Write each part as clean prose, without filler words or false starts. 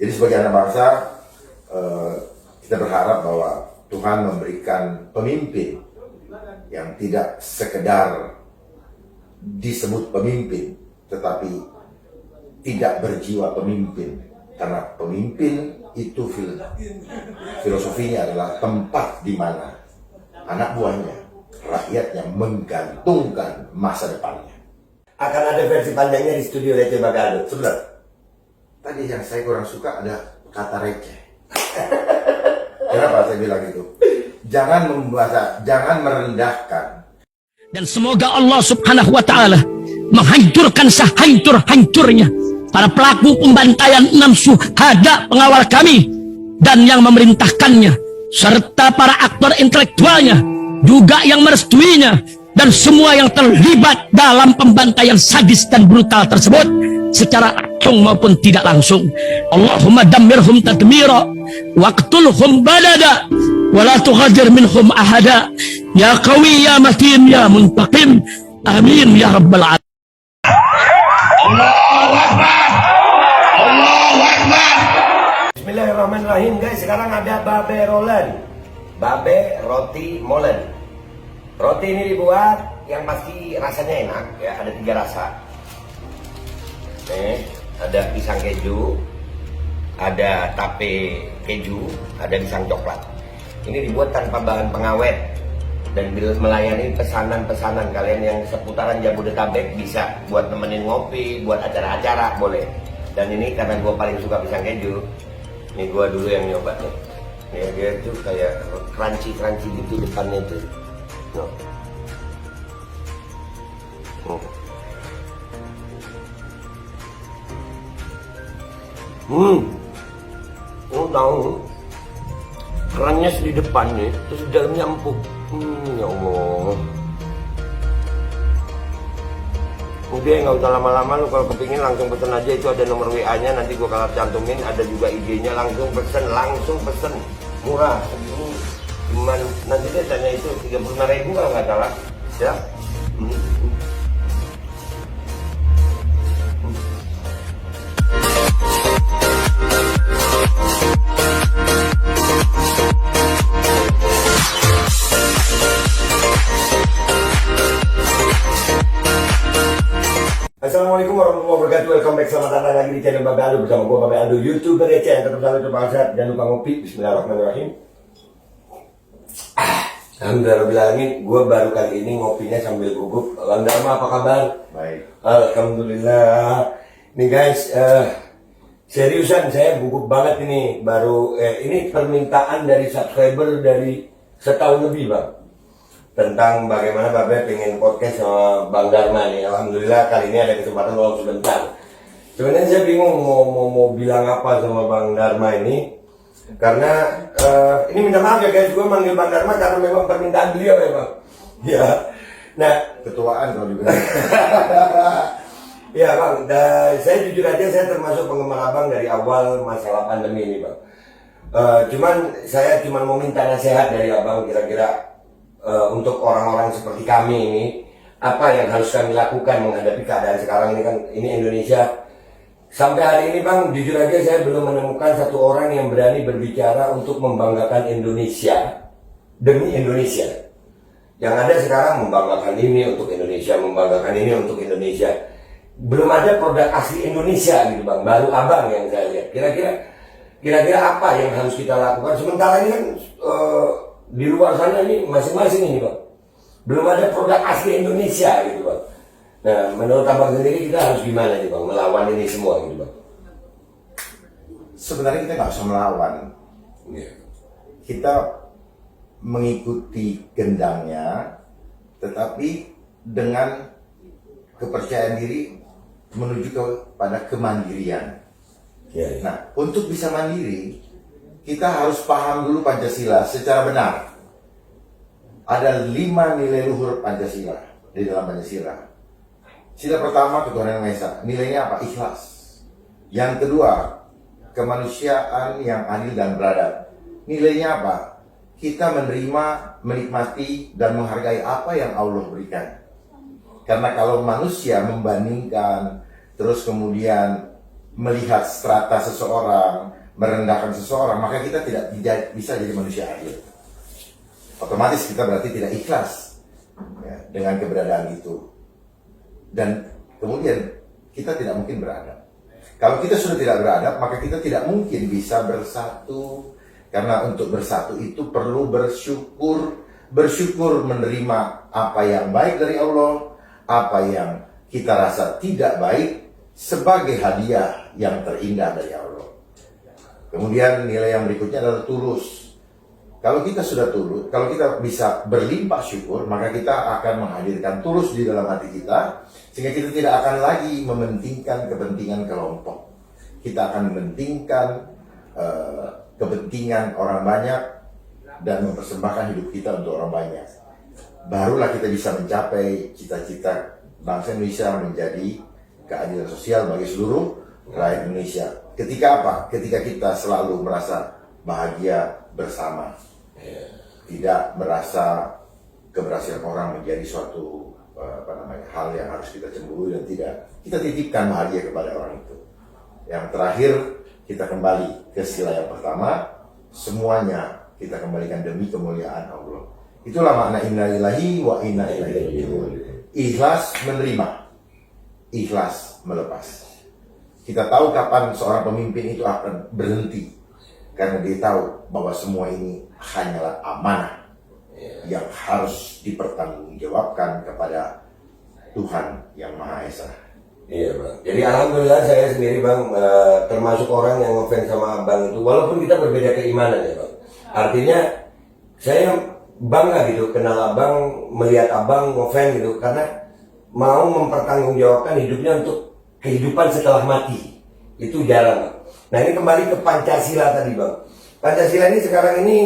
Jadi sebagai anak bangsa, kita berharap bahwa Tuhan memberikan pemimpin yang tidak sekedar disebut pemimpin, tetapi tidak berjiwa pemimpin. Karena pemimpin itu filosofinya adalah tempat di mana anak buahnya, rakyatnya menggantungkan masa depannya. Akan ada versi panjangnya di studio Receh Bagado. Sebentar, tadi yang saya kurang suka ada kata receh. Kenapa saya bilang itu? Jangan membaca, jangan merendahkan. Dan semoga Allah subhanahu wa ta'ala menghancurkan sehancur-hancurnya para pelaku pembantaian 6 syuhada pengawal kami dan yang memerintahkannya, serta para aktor intelektualnya juga yang merestuinya, dan semua yang terlibat dalam pembantaian sadis dan brutal tersebut secara langsung maupun tidak langsung. Allahumma dammirhum tadmira waqtulhum badada wa la tughadir minhum ahada ya qawi ya matin ya muntaqim amin ya rabbal alamin. Allahu Akbar. Allahu Akbar. Bismillahirrahmanirrahim guys, sekarang ada babe rolen. Babe roti molen. Roti ini dibuat yang pasti rasanya enak ya, ada 3 rasa. Nih, ada pisang keju, ada tape keju, ada pisang coklat. Ini dibuat tanpa bahan pengawet dan melayani pesanan-pesanan kalian yang seputaran Jabodetabek, bisa buat nemenin ngopi, buat acara-acara boleh. Dan ini karena gue paling suka pisang keju, ini gue dulu yang nyoba nih. Ya, dia tuh kayak crunchy gitu depannya tuh. No. Tahu kerannya di depan nih, terus di dalamnya empuk. Ya Allah. Udah nggak usah lama-lama, lu kalau kepingin langsung pesen aja, itu ada nomor WA-nya, nanti gua kalau cantumin, ada juga IG-nya, langsung pesen, murah. Cuman nanti dia tanya itu 35.000 kalau nggak salah ya. Assalamualaikum warahmatullahi wabarakatuh. Welcome back, selamat datang lagi di channel Babe Aldo bersama gua Babe Aldo, YouTuber receh yang tetap selalu terbahagia. Jangan lupa ngopi. Bismillahirrahmanirrahim. Alhamdulillah, gue baru kali ini ngopinya sambil gugup. Bang Dharma, apa kabar? Baik. Alhamdulillah. Nih guys, seriusan saya gugup banget ini. Baru ini permintaan dari subscriber dari setahun lebih bang, tentang bagaimana Babe pengen podcast sama Bang Dharma nih. Alhamdulillah kali ini ada kesempatan luang sebentar. Sebenarnya saya bingung mau bilang apa sama Bang Dharma ini. Karena ini minta maaf ya guys, gue manggil Bang Dharma karena memang permintaan beliau ya bang. Ya, nah Ketuaan kalau juga. ya bang, saya jujur aja saya termasuk penggemar abang dari awal masalah pandemi ini bang. Saya cuma mau minta nasihat dari abang, kira-kira untuk orang-orang seperti kami ini, apa yang harus kami lakukan menghadapi keadaan sekarang ini. Kan ini Indonesia. Sampai hari ini bang, jujur aja saya belum menemukan satu orang yang berani berbicara untuk membanggakan Indonesia demi Indonesia. Yang ada sekarang membanggakan ini untuk Indonesia, membanggakan ini untuk Indonesia. Belum ada produk asli Indonesia gitu bang, baru abang yang saya lihat. Kira-kira apa yang harus kita lakukan? Sementara ini kan di luar sana ini masing-masing ini bang, belum ada produk asli Indonesia gitu bang. Nah, menurut abang sendiri kita harus gimana nih bang melawan ini semua gitu bang? Sebenarnya kita nggak usah melawan. Kita mengikuti gendangnya, tetapi dengan kepercayaan diri menuju kepada kemandirian. Nah, untuk bisa mandiri, kita harus paham dulu Pancasila secara benar. Ada 5 nilai luhur Pancasila di dalam Pancasila. Sila pertama, ketuhanan yang Maha Esa. Nilainya apa? Ikhlas. Yang kedua, kemanusiaan yang adil dan beradab. Nilainya apa? Kita menerima, menikmati, dan menghargai apa yang Allah berikan. Karena kalau manusia membandingkan, terus kemudian melihat strata seseorang, merendahkan seseorang, maka kita tidak bisa jadi manusia adil. Otomatis kita berarti tidak ikhlas ya, dengan keberadaan itu. Dan kemudian kita tidak mungkin beradab. Kalau kita sudah tidak beradab, maka kita tidak mungkin bisa bersatu. Karena untuk bersatu itu perlu bersyukur menerima apa yang baik dari Allah, apa yang kita rasa tidak baik sebagai hadiah yang terindah dari Allah. Kemudian nilai yang berikutnya adalah tulus. Kalau kita sudah tulus, kalau kita bisa berlimpah syukur, maka kita akan menghadirkan tulus di dalam hati kita, sehingga kita tidak akan lagi mementingkan kepentingan kelompok. Kita akan mementingkan kepentingan orang banyak dan mempersembahkan hidup kita untuk orang banyak. Barulah kita bisa mencapai cita-cita bangsa Indonesia menjadi keadilan sosial bagi seluruh rakyat Indonesia. Ketika apa? Ketika kita selalu merasa bahagia bersama, tidak merasa keberhasilan orang menjadi suatu hal yang harus kita cemburu, dan tidak kita titipkan bahagia kepada orang itu. Yang terakhir, kita kembali ke sila yang pertama, semuanya kita kembalikan demi kemuliaan Allah. Itulah makna inna lillahi wa inna ilaihi raji'un. Ikhlas menerima, ikhlas melepas. Kita tahu kapan seorang pemimpin itu akan berhenti, karena dia tahu bahwa semua ini hanyalah amanah yang harus dipertanggungjawabkan kepada Tuhan yang Maha Esa. Iya bang. Jadi alhamdulillah saya sendiri bang termasuk orang yang ngefans sama abang itu, walaupun kita berbeda keimanan ya bang. Artinya saya bangga gitu kenal abang, melihat abang ngefans gitu, karena mau mempertanggungjawabkan hidupnya untuk kehidupan setelah mati. Itu jarang bang. Nah ini kembali ke Pancasila tadi bang. Pancasila ini sekarang ini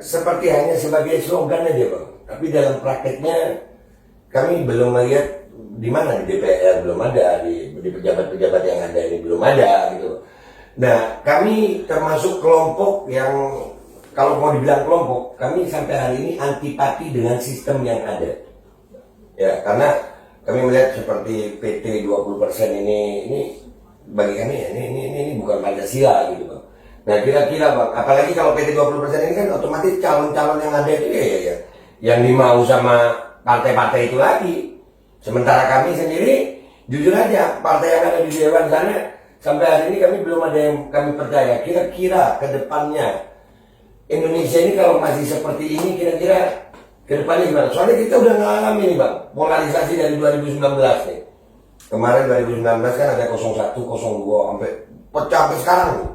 seperti hanya sebagai slogan aja bang. Tapi dalam prakteknya kami belum melihat di mana, di DPR belum ada, di pejabat-pejabat yang ada ini belum ada gitu. Nah kami termasuk kelompok yang, kalau mau dibilang kelompok, kami sampai hari ini antipati dengan sistem yang ada. Ya karena kami melihat seperti PT 20% ini bagi kami ya, ini bukan Pancasila gitu bang. Nah kira-kira bang, apalagi kalau PT 20% ini kan otomatis calon-calon yang ada itu ya yang dimau sama partai-partai itu lagi. Sementara kami sendiri, jujur aja, partai yang ada di Dewan sana sampai hari ini kami belum ada yang kami percaya. Kira-kira ke depannya Indonesia ini kalau masih seperti ini, kira-kira ke depannya gimana? Soalnya kita udah ngalamin nih bang, polarisasi dari 2019 nih. Kemarin 2019 kan ada 01, 02, sampai pecah sampai sekarang nih.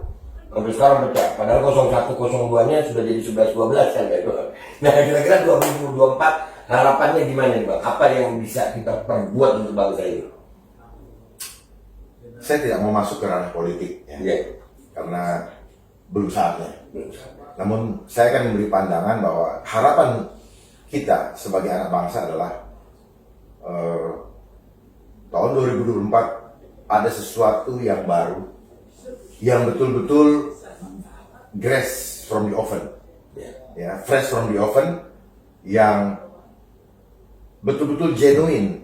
Sampai sekarang pecah, padahal 01, 02-nya sudah jadi 11, 12 kan gitu. Nah kira-kira 2024 harapannya gimana nih bang? Apa yang bisa kita perbuat untuk bangsa ini? Saya tidak mau masuk ke ranah politik ya, karena belum saatnya. Namun saya akan memberi pandangan bahwa harapan kita sebagai anak bangsa adalah tahun 2024 ada sesuatu yang baru, yang betul-betul fresh from the oven, ya, fresh from the oven, yang betul-betul genuine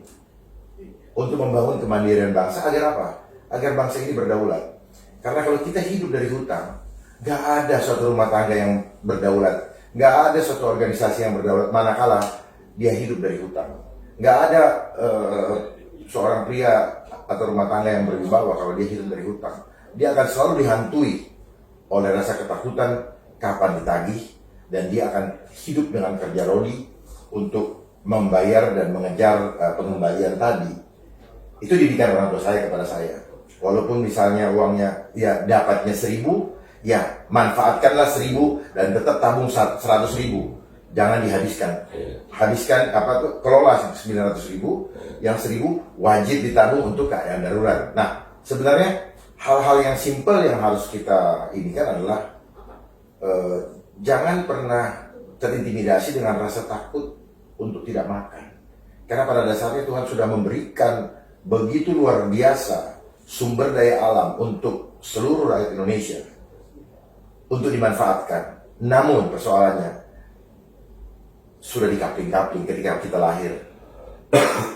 untuk membangun kemandirian bangsa. Agar apa? Agar bangsa ini berdaulat. Karena kalau kita hidup dari hutang, gak ada suatu rumah tangga yang berdaulat, gak ada suatu organisasi yang berdaulat manakala dia hidup dari hutang. Gak ada seorang pria atau rumah tangga yang berwibawa kalau dia hidup dari hutang. Dia akan selalu dihantui oleh rasa ketakutan kapan ditagih, dan dia akan hidup dengan kerja rodi untuk membayar dan mengejar pengembalian tadi. Itu didikan orang tua saya kepada saya. Walaupun misalnya uangnya ya dapatnya 1.000, ya manfaatkanlah 1.000 dan tetap tabung 100.000. Jangan dihabiskan. Habiskan kelola 900.000, yang 1.000 wajib ditabung untuk keadaan darurat. Nah, sebenarnya hal-hal yang simpel yang harus kita inikan adalah jangan pernah terintimidasi dengan rasa takut untuk tidak makan. Karena pada dasarnya Tuhan sudah memberikan begitu luar biasa sumber daya alam untuk seluruh rakyat Indonesia untuk dimanfaatkan. Namun persoalannya sudah dikapling-kapling ketika kita lahir.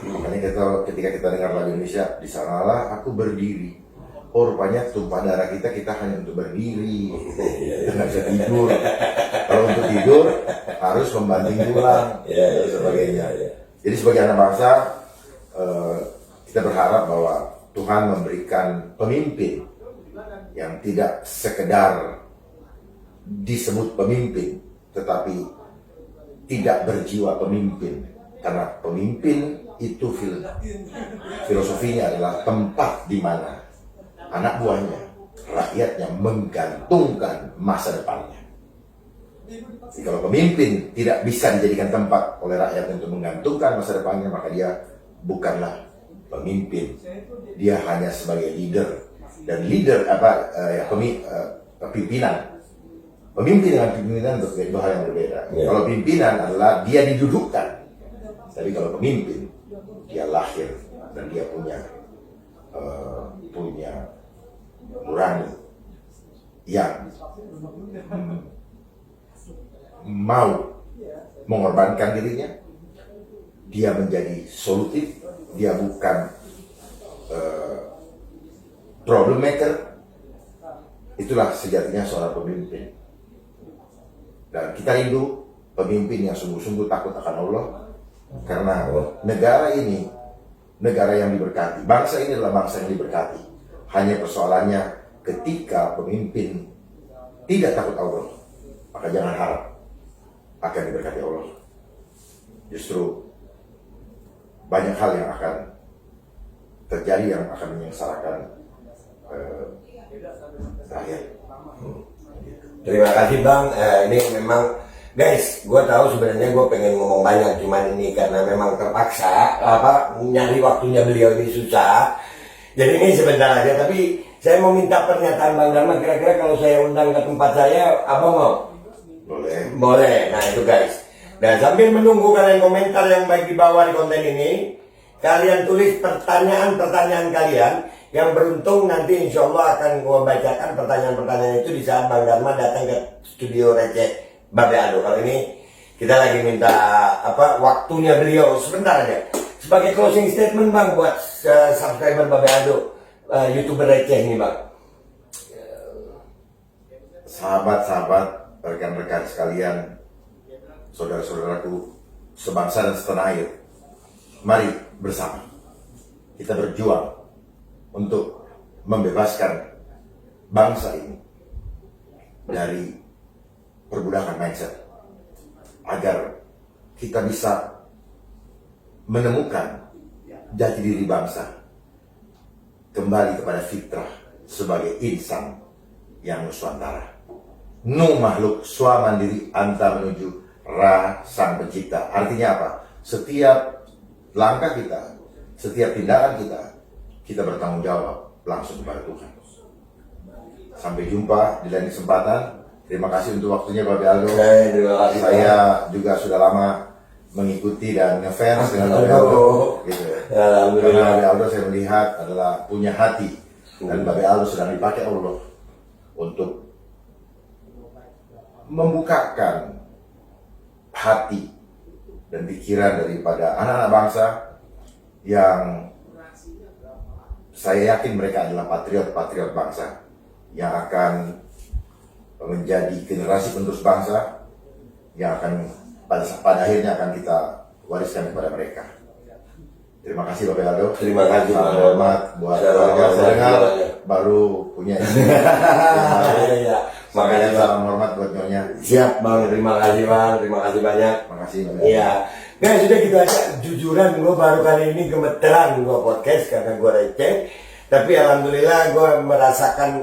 Makanya ketika kita dengar lagu Indonesia, di sanalah aku berdiri oh rupanya tumpah darah kita hanya untuk berdiri, kita nggak bisa tidur. Kalau untuk tidur harus membanting tulang dan sebagainya. Jadi sebagai anak bangsa, kita berharap bahwa Tuhan memberikan pemimpin yang tidak sekedar disebut pemimpin, tetapi tidak berjiwa pemimpin. Karena pemimpin itu filosofinya adalah tempat di mana anak buahnya, rakyatnya menggantungkan masa depannya. Jadi kalau pemimpin tidak bisa dijadikan tempat oleh rakyat untuk menggantungkan masa depannya, maka dia bukanlah pemimpin. Dia hanya sebagai leader. Dan leader pimpinan. Pemimpin dengan pimpinan itu dua hal yang berbeda. Kalau pimpinan adalah dia didudukkan. Tapi kalau pemimpin, dia lahir dan dia punya nurani yang mau mengorbankan dirinya. Dia menjadi solutif, dia bukan problem maker. Itulah sejatinya seorang pemimpin. Dan kita rindu pemimpin yang sungguh-sungguh takut akan Allah. Karena negara ini negara yang diberkati. Bangsa ini adalah bangsa yang diberkati. Hanya persoalannya ketika pemimpin tidak takut Allah, maka jangan harap akan diberkati Allah. Justru banyak hal yang akan terjadi yang akan menyengsarakan rakyat. Terima kasih Bang. Ini memang guys, gue tahu sebenarnya gue pengen ngomong banyak, cuman ini karena memang terpaksa nyari waktunya beliau ini susah. Jadi ini sebentar aja, tapi saya mau minta pernyataan Bang Dharma. Kira-kira kalau saya undang ke tempat saya, Abang mau? Boleh. Boleh. Nah itu guys. Dan sambil menunggu kalian komentar yang baik di bawah di konten ini, kalian tulis pertanyaan-pertanyaan kalian. Yang beruntung nanti insya Allah akan gue bacakan pertanyaan-pertanyaan itu di saat Bang Dharma datang ke studio Receh Babe Aldo. Kalau ini kita lagi minta waktunya beliau sebentar aja. Sebagai closing statement Bang buat subscriber Babe Aldo, YouTuber receh ini Bang. Sahabat-sahabat, rekan-rekan sekalian, saudara-saudaraku sebangsa dan setanah air, mari bersama kita berjuang untuk membebaskan bangsa ini dari perbudakan mindset, agar kita bisa menemukan jati diri bangsa, kembali kepada fitrah sebagai insan yang nusantara. Nu makhluk swa mandiri anta menuju ra sang pencipta. Artinya apa? Setiap langkah kita, setiap tindakan kita bertanggung jawab langsung kepada Tuhan. Sampai jumpa di lain kesempatan. Terima kasih untuk waktunya Babe Aldo. Terima kasih. Saya juga sudah lama mengikuti dan ngefans dengan Babe Aldo, gitu ya. Karena Babe Aldo saya melihat adalah punya hati, dan Babe Aldo sedang dipakai Allah untuk membukakan hati dan pikiran daripada anak-anak bangsa yang saya yakin mereka adalah patriot-patriot bangsa yang akan menjadi generasi penerus bangsa yang akan pada akhirnya akan kita wariskan kepada mereka. Terima kasih Babe Aldo. Terima kasih. Salam hormat buat keluarga. Saya dengar baru punya istri. Makanya salam hormat buat nyonya. Siap Bang, terima kasih Bang, terima kasih banyak. Terima kasih. Iya. Nah sudah gitu aja. Jujuran gue baru kali ini gemeteran gue podcast karena gue receh. Tapi alhamdulillah gue merasakan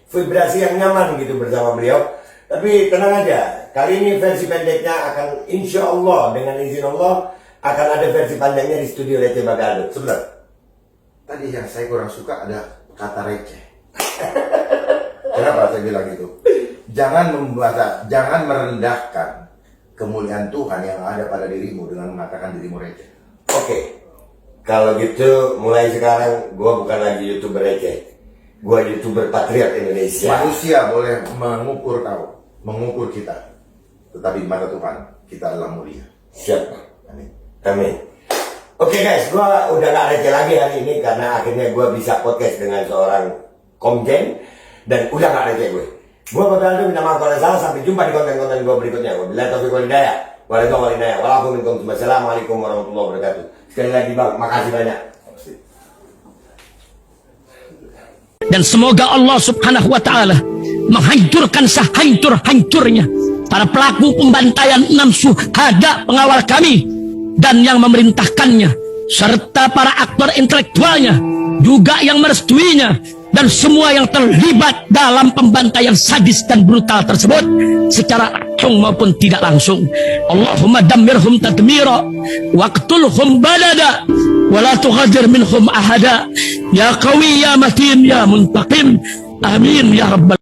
vibrasi yang nyaman gitu bersama beliau. Tapi tenang aja, kali ini versi pendeknya akan insya Allah dengan izin Allah akan ada versi panjangnya di studio Receh Babe Aldo. Sebentar. Tadi yang saya kurang suka ada kata receh. Kenapa saya bilang gitu? Jangan merendahkan kemuliaan Tuhan yang ada pada dirimu dengan mengatakan dirimu receh. Oke. Kalau gitu mulai sekarang gue bukan lagi YouTuber receh. Gue YouTuber patriot Indonesia. Manusia boleh mengukur kita, tetapi di mata Tuhan kita adalah mulia. Siap. Amin. Amin. Oke guys, gue udah gak receh lagi hari ini karena akhirnya gue bisa podcast dengan seorang komjen, dan udah gak receh gue. Gue Bapak Aldo minta maaf kalau salah, sampai jumpa di konten-konten gue berikutnya. Wabillahi taufiq wal hidayah. Wassalamualaikum warahmatullahi wabarakatuh. Sekali lagi Bang, makasih banyak. Dan semoga Allah subhanahu wa ta'ala menghancurkan sehancur-hancurnya para pelaku pembantaian 6 syuhada pengawal kami dan yang memerintahkannya, serta para aktor intelektualnya juga yang merestuinya, dan semua yang terlibat dalam pembantaian sadis dan brutal tersebut secara langsung maupun tidak langsung. Allahumma dammirhum tadmira waqtulhum balada wala tughadir minhum ahada ya qawi ya matin ya muntaqim. Amin ya rabbal